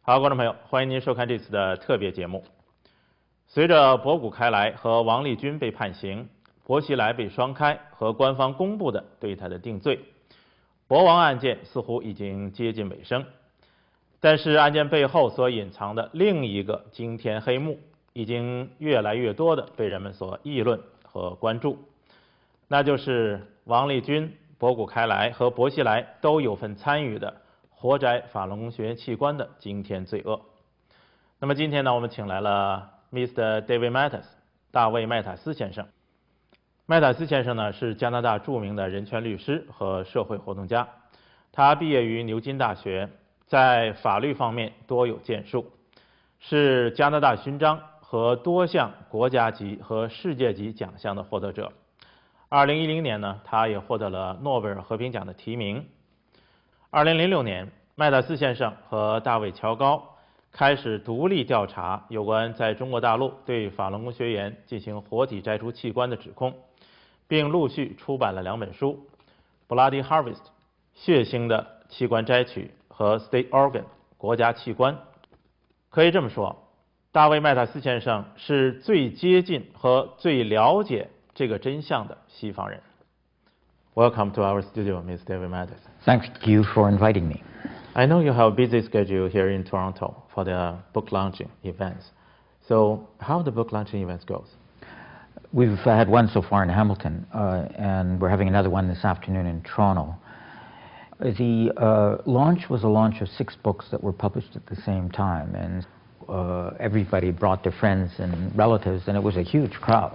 好，观众朋友，欢迎您收看这次的特别节目。随着博古开来和王立军被判刑，薄熙来被双开和官方公布的对他的定罪，博王案件似乎已经接近尾声。但是案件背后所隐藏的另一个惊天黑幕，已经越来越多的被人们所议论和关注，那就是王立军、博古开来和薄熙来都有份参与的活摘法轮功学员器官的惊天罪恶。那么今天呢，我们请来了 Mr. David 麦塔斯，大卫·麦塔斯先生。麦塔斯先生呢是加拿大著名的人权律师和社会活动家，他毕业于牛津大学，在法律方面多有建树，是加拿大勋章和多项国家级和世界级奖项的获得者。2010年呢，他也获得了诺贝尔和平奖的提名。2006年，麦塔斯先生和大卫·乔高开始独立调查有关在中国大陆对法轮功学员进行活体摘除器官的指控，并陆续出版了2本书《Bloody Harvest》血腥的器官摘取和《State Organ》国家器官。可以这么说，大卫·麦塔斯先生是最接近和最了解这个真相的西方人。Welcome to our studio, Ms. David Matas. Thank you for inviting me. I know you have a busy schedule here in Toronto for the book launching events. So how the book launching events goes? We've had one so far in Hamilton, and we're having another one this afternoon in Toronto. The launch was a launch of 6 books that were published at the same time, and everybody brought their friends and relatives, and it was a huge crowd.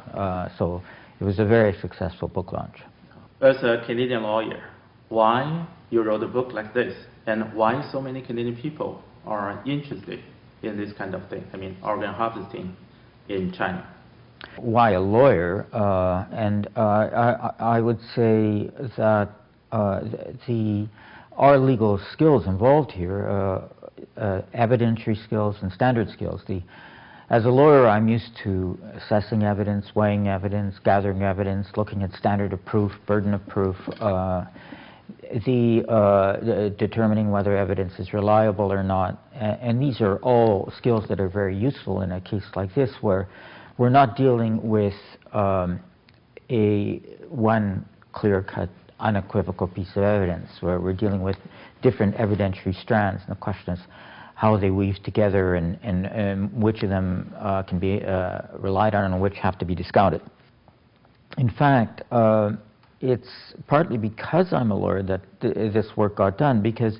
So it was a very successful book launch. As a Canadian lawyer, why you wrote a book like this, and why so many Canadian people are interested in this kind of thing? I mean, organ harvesting in China. Why a lawyer? I would say that our legal skills involved here, evidentiary skills and standard skills. As a lawyer, I'm used to assessing evidence, weighing evidence, gathering evidence, looking at standard of proof, burden of proof, determining whether evidence is reliable or not. And these are all skills that are very useful in a case like this, where we're not dealing with one clear-cut, unequivocal piece of evidence, where we're dealing with different evidentiary strands. And the question is how they weave together and which of them can be relied on and which have to be discounted. In fact, it's partly because I'm a lawyer that this work got done, because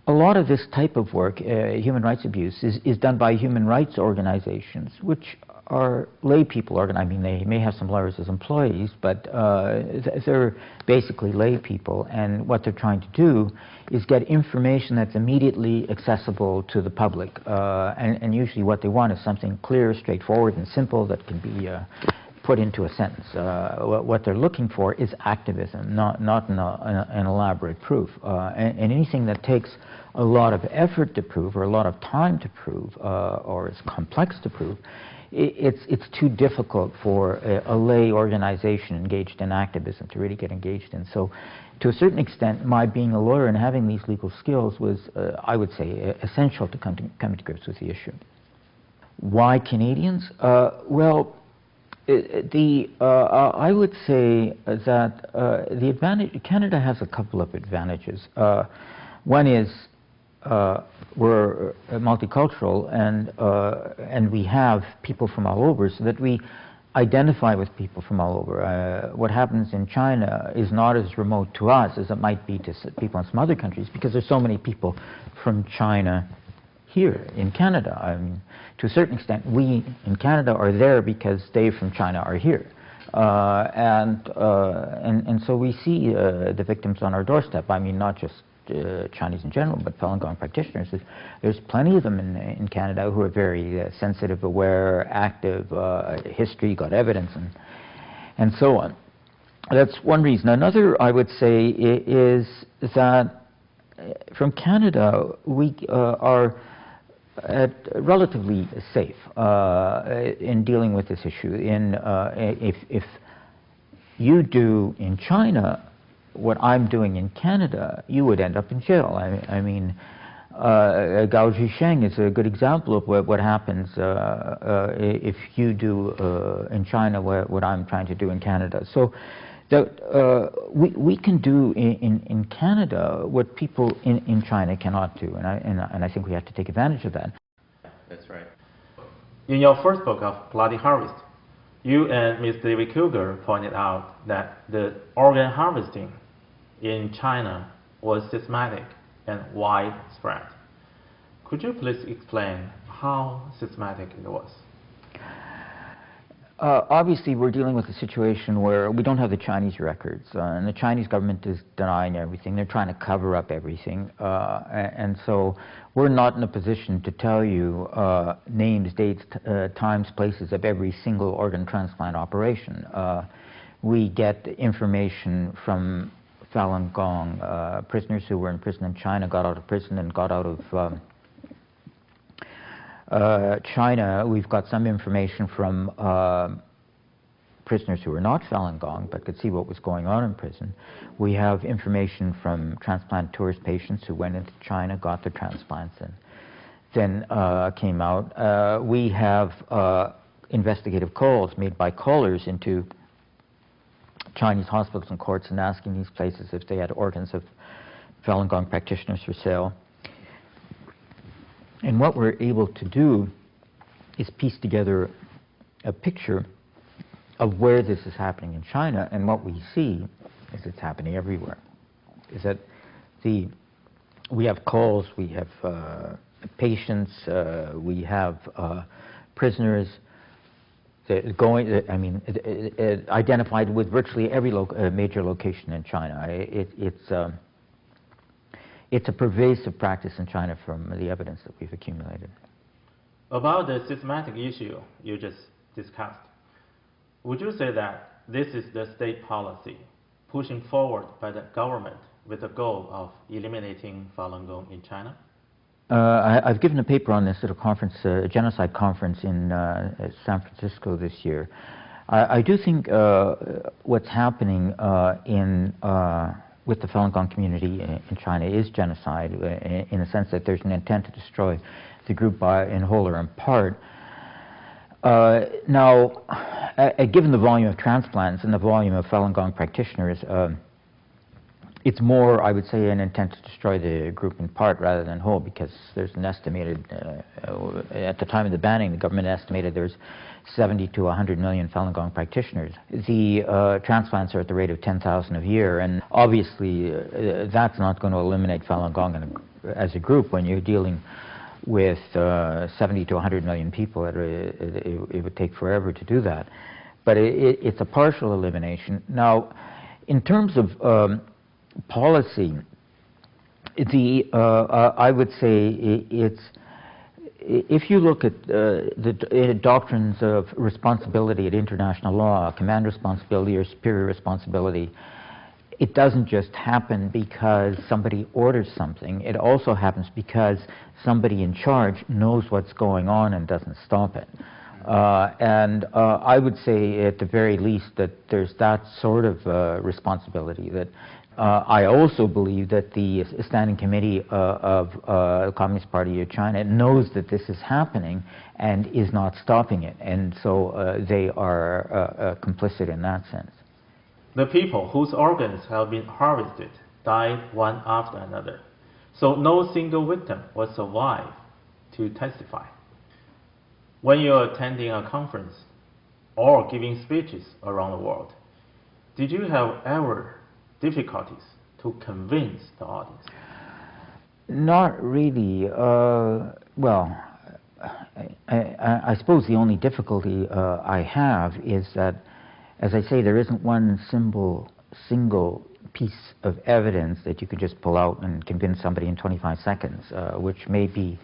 a lot of this type of work, human rights abuse, is done by human rights organizations, which are lay people. I mean, they may have some lawyers as employees, but they're basically lay people, and what they're trying to do is get information that's immediately accessible to the public, and usually what they want is something clear, straightforward, and simple that can be put into a sentence. What they're looking for is activism, not an elaborate proof. And anything that takes a lot of effort to prove, or a lot of time to prove, or is complex to prove, it's too difficult for a lay organization engaged in activism to really get engaged in. So, to a certain extent, my being a lawyer and having these legal skills was, I would say, essential to coming to grips with the issue. Why Canadians? Well, I would say that the advantage, Canada has a couple of advantages. One is we're multicultural, and we have people from all over, so that we identify with people from all over. What happens in China is not as remote to us as it might be to people in some other countries, because there's so many people from China here in Canada. I mean, to a certain extent, we in Canada are there because they from China are here. And so we see the victims on our doorstep. I mean, not just Chinese in general, but Falun Gong practitioners. There's plenty of them in Canada who are very sensitive, aware, active, history, got evidence, and so on. That's one reason. Another, I would say, is that from Canada, we are relatively safe in dealing with this issue. If you do in China what I'm doing in Canada, you would end up in jail. I mean, Gao Zhisheng is a good example of what happens if you do in China what I'm trying to do in Canada. So we can do in Canada what people in China cannot do, and I think we have to take advantage of that. That's right. In your first book of Bloody Harvest, you and Ms. David Kilger pointed out that the organ harvesting in China was systematic and widespread. Could you please explain how systematic it was? Obviously, we're dealing with a situation where we don't have the Chinese records, and the Chinese government is denying everything. They're trying to cover up everything, and so we're not in a position to tell you names, dates, times, places of every single organ transplant operation. We get information from Falun Gong prisoners who were in prison in China, got out of prison and got out of China. We've got some information from prisoners who were not Falun Gong but could see what was going on in prison. We have information from transplant tourist patients who went into China, got their transplants, and then came out. We have investigative calls made by callers into Chinese hospitals and courts and asking these places if they had organs of Falun Gong practitioners for sale. And what we're able to do is piece together a picture of where this is happening in China, and what we see is it's happening everywhere. Is that we have calls, we have patients, we have prisoners that going. Identified with virtually every major location in China. It's a pervasive practice in China from the evidence that we've accumulated. About the systematic issue you just discussed, would you say that this is the state policy pushing forward by the government with the goal of eliminating Falun Gong in China? I've given a paper on this at a conference, a genocide conference in San Francisco this year. I do think what's happening with the Falun Gong community in China is genocide, in the sense that there's an intent to destroy the group in whole or in part. Now, given the volume of transplants and the volume of Falun Gong practitioners, it's more, I would say, an intent to destroy the group in part rather than whole, because there's an estimated, at the time of the banning, the government estimated there's 70 to 100 million Falun Gong practitioners. The transplants are at the rate of 10,000 a year, and obviously that's not going to eliminate Falun Gong as a group. When you're dealing with 70 to 100 million people, it would take forever to do that. But it's a partial elimination. Now, in terms of policy, I would say if you look at the doctrines of responsibility at international law, command responsibility or superior responsibility, it doesn't just happen because somebody orders something. It also happens because somebody in charge knows what's going on and doesn't stop it. And I would say at the very least that there's that sort of responsibility. That I also believe that the Standing Committee of the Communist Party of China knows that this is happening and is not stopping it, and so they are complicit in that sense. The people whose organs have been harvested died one after another, so no single victim was survived to testify. When you're attending a conference or giving speeches around the world, did you have ever difficulties to convince the audience? Not really. Well, I suppose the only difficulty I have is that, as I say, there isn't one single piece of evidence that you could just pull out and convince somebody in 25 seconds, which may be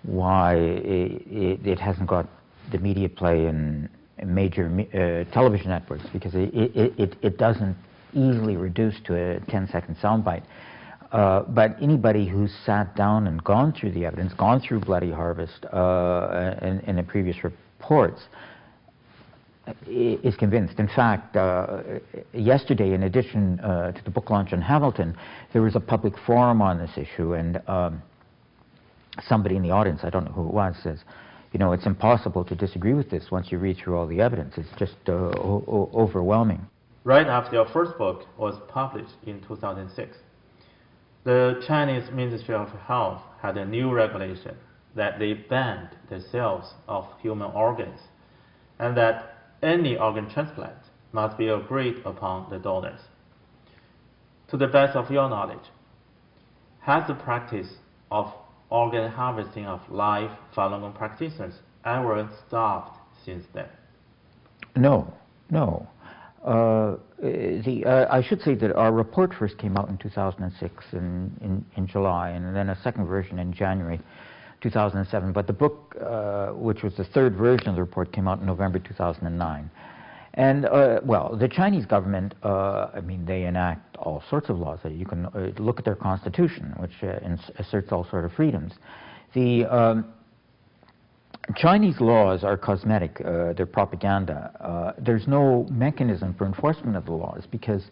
why it hasn't got the media play in major television networks, because it doesn't easily reduce to a 10-second soundbite. But anybody who's sat down and gone through the evidence, gone through Bloody Harvest in the previous reports, is convinced. In fact, yesterday, in addition to the book launch on Hamilton, there was a public forum on this issue, and somebody in the audience, I don't know who it was, says, you know, it's impossible to disagree with this once you read through all the evidence. It's just overwhelming. Right after your first book was published in 2006, the Chinese Ministry of Health had a new regulation that they banned the sales of human organs, and that any organ transplant must be agreed upon the donors. To the best of your knowledge, has the practice of organ harvesting of live Falun Gong practitioners ever stopped since then? No, no. I should say that our report first came out in 2006 in July, and then a second version in January 2007. But the book, which was the third version of the report, came out in November 2009. And, well, the Chinese government, I mean, they enact all sorts of laws. You can look at their constitution, which asserts all sorts of freedoms. The Chinese laws are cosmetic. They're propaganda. There's no mechanism for enforcement of the laws because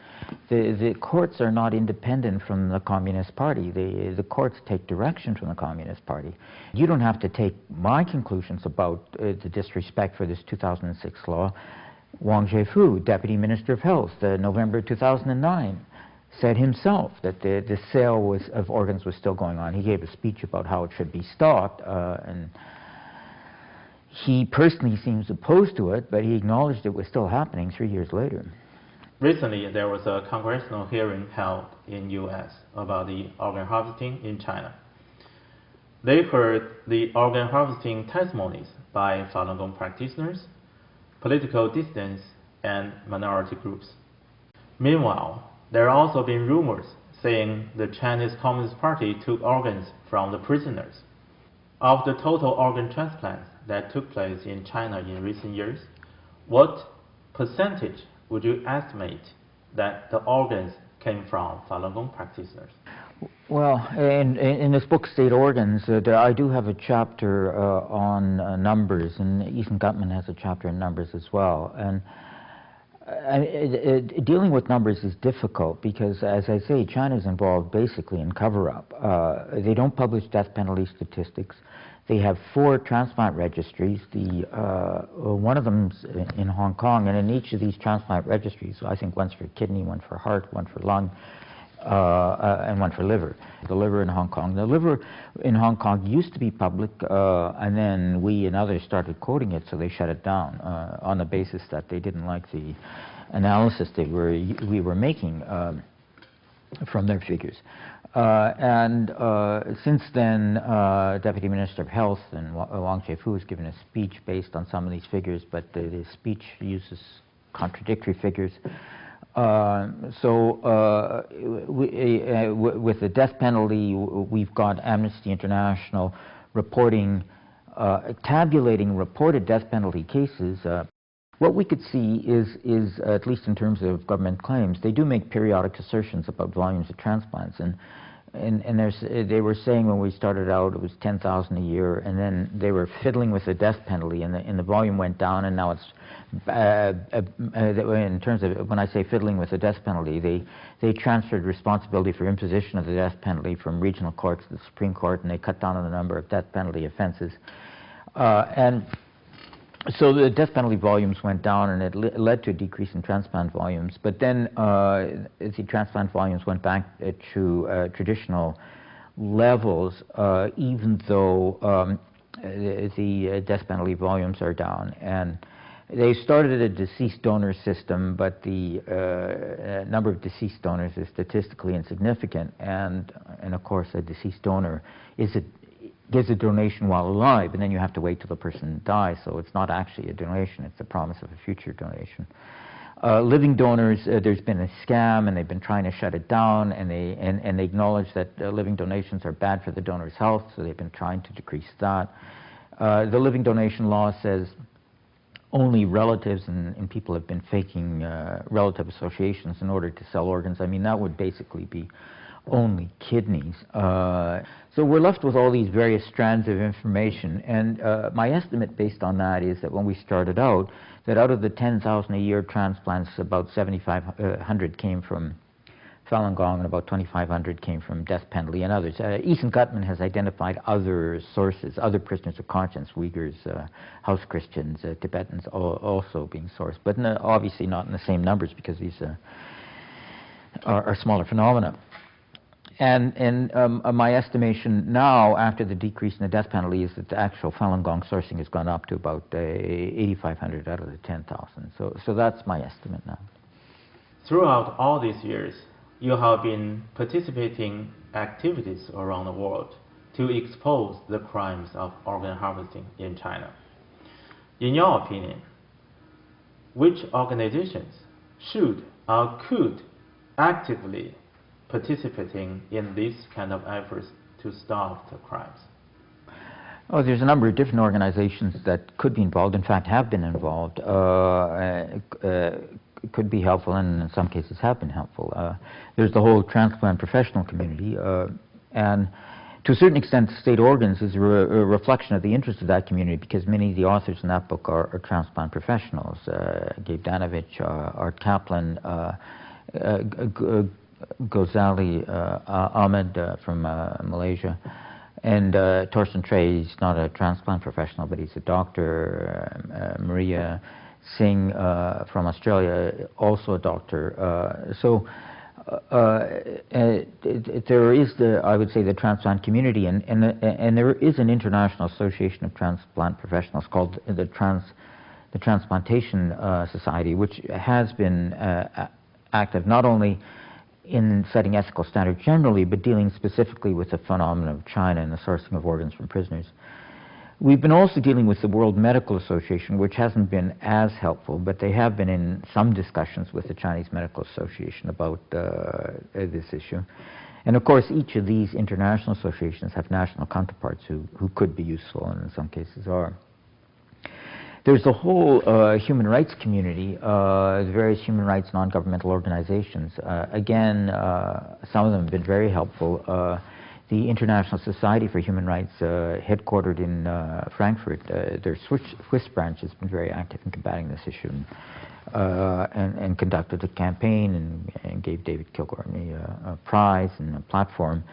the courts are not independent from the Communist Party. The courts take direction from the Communist Party. You don't have to take my conclusions about the disrespect for this 2006 law. Wang Zhefu, Deputy Minister of Health, November 2009, said himself that the sale of organs was still going on. He gave a speech about how it should be stopped, and he personally seems opposed to it, but he acknowledged it was still happening 3 years later. Recently, there was a congressional hearing held in U.S. about the organ harvesting in China. They heard the organ harvesting testimonies by Falun Gong practitioners, political dissidents, and minority groups. Meanwhile, there have also been rumors saying the Chinese Communist Party took organs from the prisoners. Of the total organ transplants that took place in China in recent years, what percentage would you estimate that the organs came from Falun Gong practitioners? Well, in this book, State Organs, I do have a chapter on numbers, and Ethan Gutman has a chapter on numbers as well. And dealing with numbers is difficult because, as I say, China's involved basically in cover-up. They don't publish death penalty statistics. They have 4 transplant registries. One of them's in Hong Kong, and in each of these transplant registries, I think one's for kidney, one for heart, one for lung, and one for liver. The liver in Hong Kong. The liver in Hong Kong used to be public, and then we and others started quoting it, so they shut it down on the basis that they didn't like the analysis we were making from their figures. Since then, Deputy Minister of Health and Wang Zhefu has given a speech based on some of these figures, but the speech uses contradictory figures. With the death penalty, we've got Amnesty International reporting, tabulating reported death penalty cases. What we could see is, at least in terms of government claims, they do make periodic assertions about volumes of transplants. And they were saying when we started out it was 10,000 a year, and then they were fiddling with the death penalty, and the volume went down, and now it's, in terms of, when I say fiddling with the death penalty, they transferred responsibility for imposition of the death penalty from regional courts to the Supreme Court, and they cut down on the number of death penalty offenses. So the death penalty volumes went down, and it led to a decrease in transplant volumes. But then the transplant volumes went back to traditional levels, even though the death penalty volumes are down. And they started a deceased donor system, but the number of deceased donors is statistically insignificant. And of course, a deceased donor gives a donation while alive, and then you have to wait till the person dies, so it's not actually a donation, it's a promise of a future donation. Living donors, there's been a scam, and they've been trying to shut it down, and they acknowledge that living donations are bad for the donor's health, so they've been trying to decrease that. The living donation law says only relatives, and people have been faking relative associations in order to sell organs. I mean, that would basically be only kidneys. So we're left with all these various strands of information, and my estimate based on that is that when we started out, that out of the 10,000 a year transplants, about 7,500 came from Falun Gong, and about 2,500 came from death penalty and others. Ethan Gutman has identified other sources, other prisoners of conscience, Uyghurs, House Christians, Tibetans also being sourced, but obviously not in the same numbers because these are smaller phenomena. And my estimation now, after the decrease in the death penalty, is that the actual Falun Gong sourcing has gone up to about 8,500 out of the 10,000. So that's my estimate now. Throughout all these years, you have been participating activities around the world to expose the crimes of organ harvesting in China. In your opinion, which organizations should or could actively participating in these kind of efforts to stop the crimes? Oh, there's a number of different organizations that could be involved, in fact have been involved, could be helpful, and in some cases have been helpful. There's the whole transplant professional community, and to a certain extent state organs is a reflection of the interest of that community, because many of the authors in that book are transplant professionals. Gabe Danovich, Art Kaplan, Ghazali Ahmed from Malaysia, and Torsten Trey. He's not a transplant professional, but he's a doctor. Maria Singh from Australia, also a doctor. So there is I would say, the transplant community, and there is an international association of transplant professionals called the Transplantation Society, which has been active not only in setting ethical standards generally, but dealing specifically with the phenomenon of China and the sourcing of organs from prisoners. We've been also dealing with the World Medical Association, which hasn't been as helpful, but they have been in some discussions with the Chinese Medical Association about this issue. And of course, each of these international associations have national counterparts who could be useful, and in some cases are. There's the whole human rights community, the various human rights non-governmental organizations. Again, some of them have been very helpful. The International Society for Human Rights, headquartered in Frankfurt, their Swiss branch has been very active in combating this issue, and conducted a campaign and gave David Kilgore a prize and a platform.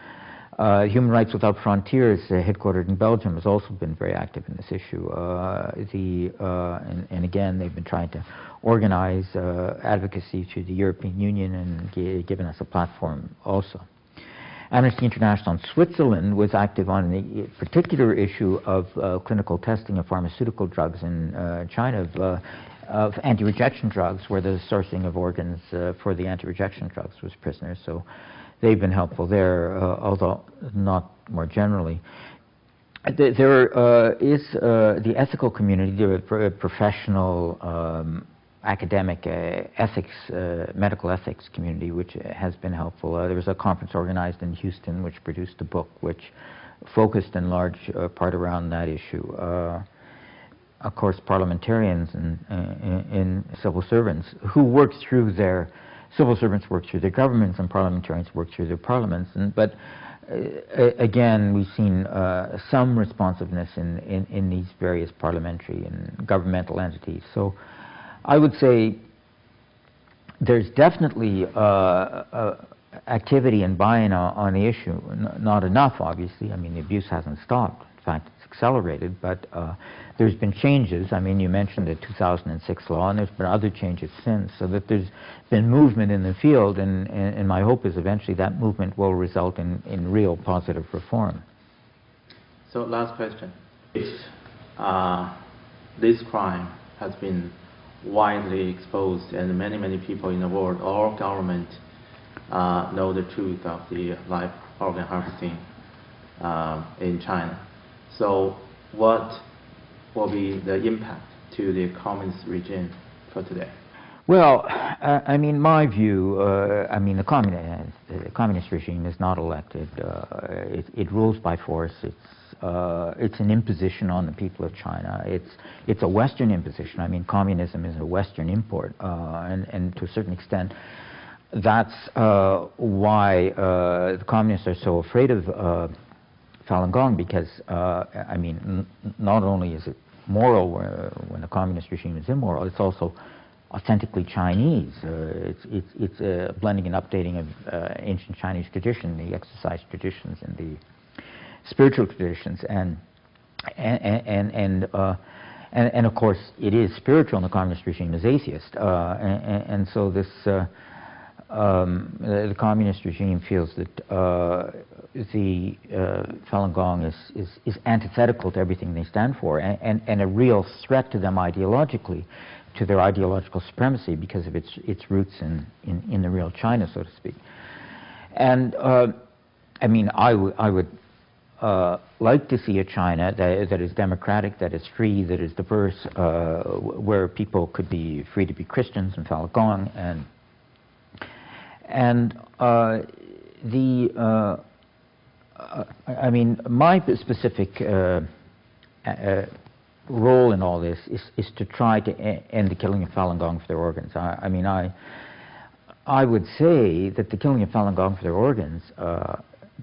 Human Rights Without Frontiers, headquartered in Belgium, has also been very active in this issue. And again, they've been trying to organize advocacy through the European Union and given us a platform also. Amnesty International in Switzerland was active on the particular issue of clinical testing of pharmaceutical drugs in China, of anti-rejection drugs, where the sourcing of organs for the anti-rejection drugs was prisoners. So they've been helpful there, although not more generally. There is the ethical community, the professional academic ethics, medical ethics community, which has been helpful. There was a conference organized in Houston which produced a book which focused in large part around that issue. Of course, parliamentarians and civil servants who work through their civil servants work through their governments, and parliamentarians work through their parliaments. But again, we've seen some responsiveness in these various parliamentary and governmental entities. So I would say there's definitely activity and buy-in on the issue. Not enough, obviously. I mean, the abuse hasn't stopped. In fact, it's accelerated, but there's been changes. I mean, you mentioned the 2006 law, and there's been other changes since, so that there's been movement in the field, and my hope is eventually that movement will result in real positive reform. So last question. This crime has been widely exposed, and many people in the world, all government, know the truth of the live organ harvesting in China. So what will be the impact to the communist regime for today? Well, I mean, my view, I mean, the communist regime is not elected. It rules by force. It's an imposition on the people of China. It's a Western imposition. I mean, communism is a Western import, and to a certain extent, that's why the communists are so afraid of Falun Gong, because I mean, not only is it moral when the communist regime is immoral, it's also authentically Chinese. It's a blending and updating of ancient Chinese tradition, the exercise traditions and the spiritual traditions, and of course it is spiritual, and the communist regime is atheist, and so this the communist regime feels that the Falun Gong is antithetical to everything they stand for, and a real threat to them ideologically, to their ideological supremacy because of its roots in the real China, so to speak. And I mean, I would like to see a China that is democratic, that is free, that is diverse, where people could be free to be Christians and Falun Gong, and I mean, my specific role in all this is to try to end the killing of Falun Gong for their organs. I mean, I would say that the killing of Falun Gong for their organs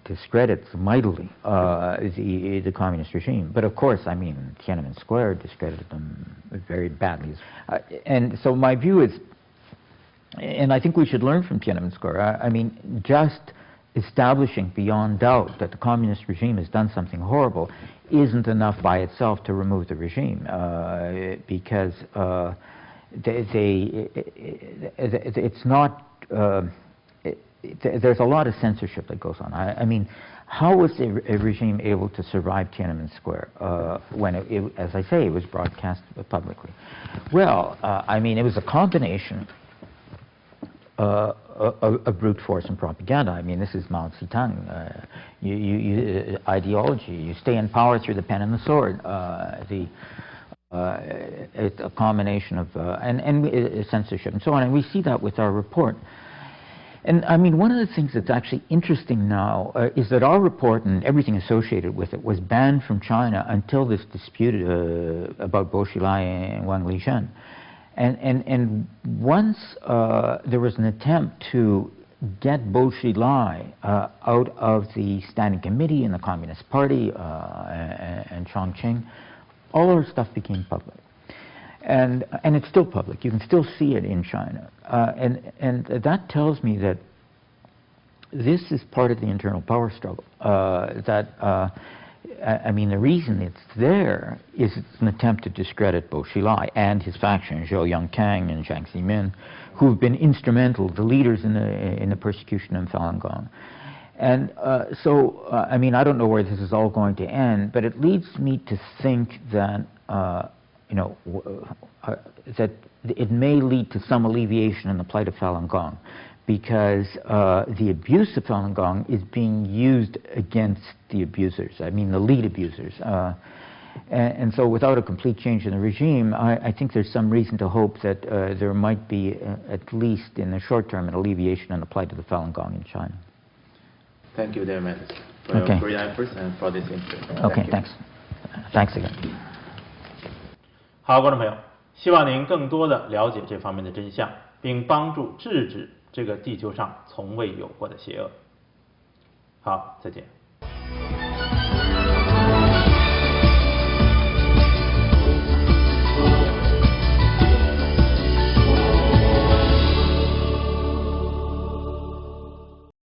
discredits mightily the communist regime. But of course, I mean, Tiananmen Square discredited them very badly. And so my view is, and I think we should learn from Tiananmen Square, I mean, just establishing beyond doubt that the communist regime has done something horrible isn't enough by itself to remove the regime, because it's not, there's a lot of censorship that goes on. I mean, how was a regime able to survive Tiananmen Square when, as I say, it was broadcast publicly? Well, I mean, it was a combination of brute force and propaganda. I mean, this is Mao Zedong. Ideology. You stay in power through the pen and the sword. It's a combination of and censorship and so on. And we see that with our report. And I mean, one of the things that's actually interesting now is that our report and everything associated with it was banned from China until this dispute about Bo Xilai and Wang Lizhen. And once there was an attempt to get Bo Xilai out of the Standing Committee in the Communist Party and Chongqing, all our stuff became public. And it's still public. You can still see it in China. And that tells me that this is part of the internal power struggle. I mean, the reason it's there is it's an attempt to discredit Bo Xilai and his faction, Zhou Yongkang and Jiang Zemin, who have been instrumental, the leaders in the persecution of Falun Gong. And so, I mean, I don't know where this is all going to end, but it leads me to think that, you know, that it may lead to some alleviation in the plight of Falun Gong, because the abuse of Falun Gong is being used against the abusers, I mean the lead abusers. And so without a complete change in the regime, I think there's some reason to hope that there might be, at least in the short term, an alleviation in the plight of the Falun Gong in China. Thank you, David Mattis, for your great efforts and for this interview. Okay, thanks. Thanks again. 好，观众朋友，希望您更多的了解这方面的真相，并帮助制止这个地球上从未有过的邪恶。好，再见。